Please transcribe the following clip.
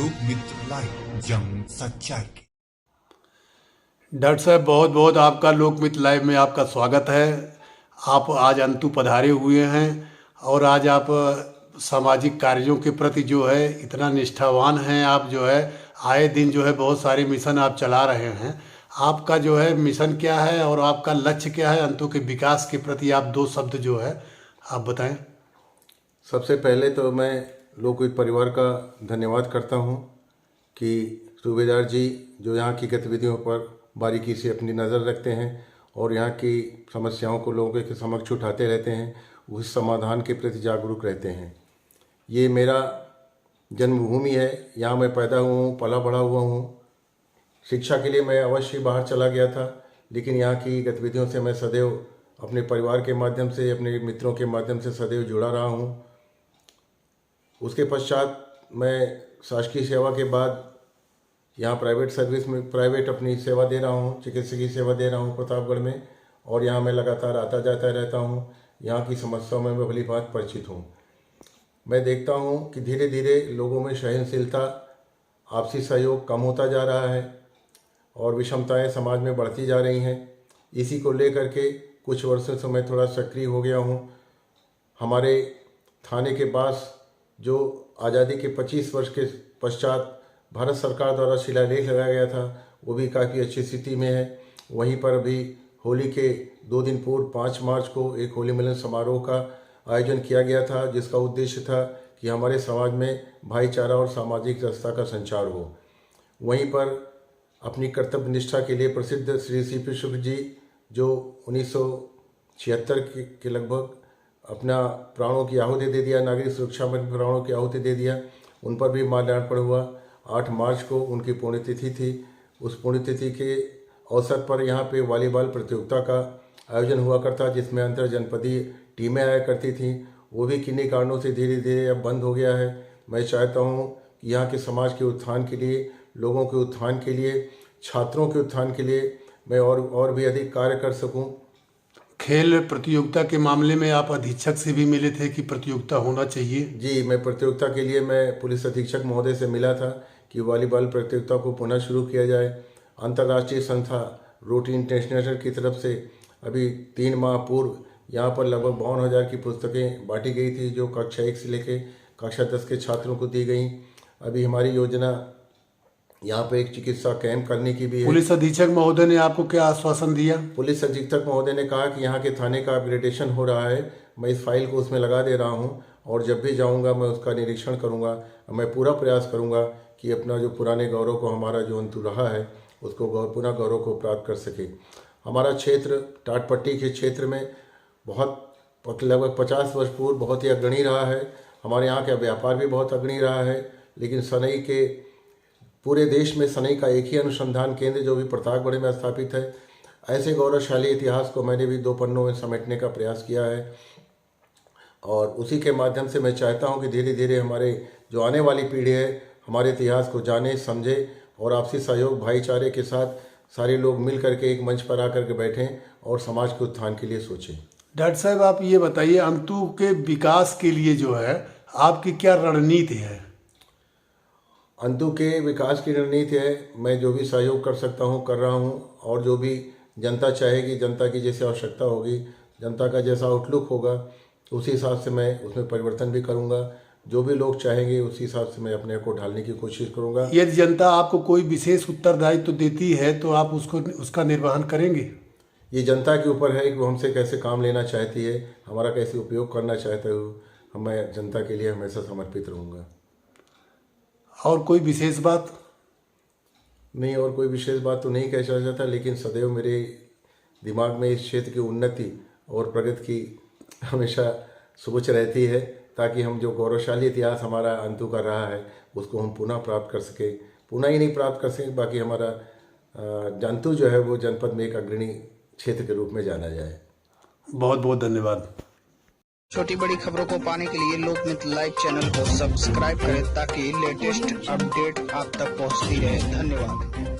लोकमित्र live, जंग सच्चाई की। डॉक्टर साहब, बहुत बहुत आपका लोकमित्र लाइव में आपका स्वागत है। आप आज अंतु पधारे हुए हैं और आज आप सामाजिक कार्यों के प्रति जो है इतना निष्ठावान हैं। आप जो है आए दिन जो है बहुत सारे मिशन आप चला रहे हैं। आपका जो है मिशन क्या है और आपका लक्ष्य क्या है? अंतु के विकास के प्रति आप दो शब्द जो है आप बताएं। सबसे पहले तो मैं लोकहित परिवार का धन्यवाद करता हूं कि सूबेदार जी जो यहाँ की गतिविधियों पर बारीकी से अपनी नज़र रखते हैं और यहाँ की समस्याओं को लोगों के समक्ष उठाते रहते हैं, उस समाधान के प्रति जागरूक रहते हैं। ये मेरा जन्मभूमि है, यहाँ मैं पैदा हुआ हूँ, पला बड़ा हुआ हूँ। शिक्षा के लिए मैं अवश्य बाहर चला गया था, लेकिन यहाँ की गतिविधियों से मैं सदैव अपने परिवार के माध्यम से, अपने मित्रों के माध्यम से सदैव जुड़ा रहा हूँ। उसके पश्चात मैं शासकीय सेवा के बाद यहाँ प्राइवेट सर्विस में प्राइवेट अपनी सेवा दे रहा हूँ, चिकित्सकीय सेवा दे रहा हूँ प्रतापगढ़ में, और यहाँ मैं लगातार आता जाता रहता हूँ। यहाँ की समस्याओं में मैं भली बात परिचित हूँ। मैं देखता हूँ कि धीरे धीरे लोगों में सहनशीलता, आपसी सहयोग कम होता जा रहा है और विषमताएं समाज में बढ़ती जा रही हैं। इसी को लेकर के कुछ वर्षों से मैं थोड़ा सक्रिय हो गया हूँ। हमारे थाने के पास जो आज़ादी के 25 वर्ष के पश्चात भारत सरकार द्वारा शिलालेख लगाया गया था, वो भी काफ़ी अच्छी स्थिति में है। वहीं पर अभी होली के 2 दिन पूर्व 5 मार्च को एक होली मिलन समारोह का आयोजन किया गया था, जिसका उद्देश्य था कि हमारे समाज में भाईचारा और सामाजिक व्यवस्था का संचार हो। वहीं पर अपनी कर्तव्य निष्ठा के लिए प्रसिद्ध श्री सीपी शुक्ल जी जो 1976 के लगभग अपना प्राणों की आहुति दे दिया, नागरिक सुरक्षा में प्राणों की आहुति दे दिया, उन पर भी माल्यार्पण हुआ। 8 मार्च को उनकी पुण्यतिथि थी। उस पुण्यतिथि के अवसर पर यहाँ पे वॉलीबॉल प्रतियोगिता का आयोजन हुआ करता, जिसमें अंतर जनपदीय टीमें आया करती थीं। वो भी किन्हीं कारणों से धीरे धीरे अब बंद हो गया है। मैं चाहता हूँ कि यहाँ के समाज के उत्थान के लिए, लोगों के उत्थान के लिए, छात्रों के उत्थान के लिए मैं और भी अधिक कार्य कर सकूँ। खेल प्रतियोगिता के मामले में आप अधीक्षक से भी मिले थे कि प्रतियोगिता होना चाहिए? जी, मैं प्रतियोगिता के लिए मैं पुलिस अधीक्षक महोदय से मिला था कि वॉलीबॉल प्रतियोगिता को पुनः शुरू किया जाए। अंतर्राष्ट्रीय संस्था रोटरी इंटरनेशनल की तरफ से अभी 3 माह पूर्व यहाँ पर लगभग 52,000 की पुस्तकें बांटी गई थी, जो कक्षा 1 से लेकर कक्षा 10 के छात्रों को दी गई। अभी हमारी योजना यहाँ पर एक चिकित्सा कैंप करने की भी है। पुलिस अधीक्षक महोदय ने आपको क्या आश्वासन दिया? पुलिस अधीक्षक महोदय ने कहा कि यहाँ के थाने का अपग्रेडेशन हो रहा है, मैं इस फाइल को उसमें लगा दे रहा हूँ और जब भी जाऊँगा मैं उसका निरीक्षण करूँगा। मैं पूरा प्रयास करूँगा कि अपना जो पुराने गौरव को, हमारा जो अंतु रहा है, उसको पुनः गौरव को प्राप्त कर सके। हमारा क्षेत्र टाटपट्टी के क्षेत्र में बहुत लगभग 50 वर्ष पूर्व बहुत ही अग्रणी रहा है। हमारे यहाँ का व्यापार भी बहुत अग्रणी रहा है, लेकिन सनई के पूरे देश में सनई का एक ही अनुसंधान केंद्र जो भी प्रतापगढ़ में स्थापित है। ऐसे गौरवशाली इतिहास को मैंने भी 2 पन्नों में समेटने का प्रयास किया है और उसी के माध्यम से मैं चाहता हूं कि धीरे धीरे हमारे जो आने वाली पीढ़ी है हमारे इतिहास को जाने, समझे और आपसी सहयोग, भाईचारे के साथ सारे लोग मिल करके एक मंच पर आकर के बैठें और समाज के उत्थान के लिए सोचें। डॉक्टर साहब, आप ये बताइए, अंतु के विकास के लिए जो है आपकी क्या रणनीति है? अंतु के विकास की रणनीति है, मैं जो भी सहयोग कर सकता हूं कर रहा हूं और जो भी जनता चाहेगी, जनता की जैसी आवश्यकता होगी, जनता का जैसा आउटलुक होगा, उसी हिसाब से मैं उसमें परिवर्तन भी करूंगा। जो भी लोग चाहेंगे उसी हिसाब से मैं अपने को ढालने की कोशिश करूंगा। यदि जनता आपको कोई विशेष उत्तरदायित्व तो देती है तो आप उसका निर्वहन करेंगे? ये जनता के ऊपर है कि वो हमसे कैसे काम लेना चाहती है, हमारा कैसे उपयोग करना चाहते हो। मैं जनता के लिए हमेशा समर्पित रहूँगा। और कोई विशेष बात नहीं, और कोई विशेष बात तो नहीं कह सकता, लेकिन सदैव मेरे दिमाग में इस क्षेत्र की उन्नति और प्रगति की हमेशा सोच रहती है, ताकि हम जो गौरवशाली इतिहास हमारा अंतु का रहा है उसको हम पुनः प्राप्त कर सके। पुनः ही नहीं प्राप्त कर सके, बाकी हमारा जंतु जो है वो जनपद में एक अग्रणी क्षेत्र के रूप में जाना जाए। बहुत बहुत धन्यवाद। छोटी बड़ी खबरों को पाने के लिए लोकमित्र लाइव चैनल को सब्सक्राइब करें ताकि लेटेस्ट अपडेट आप तक पहुंचती रहे। धन्यवाद।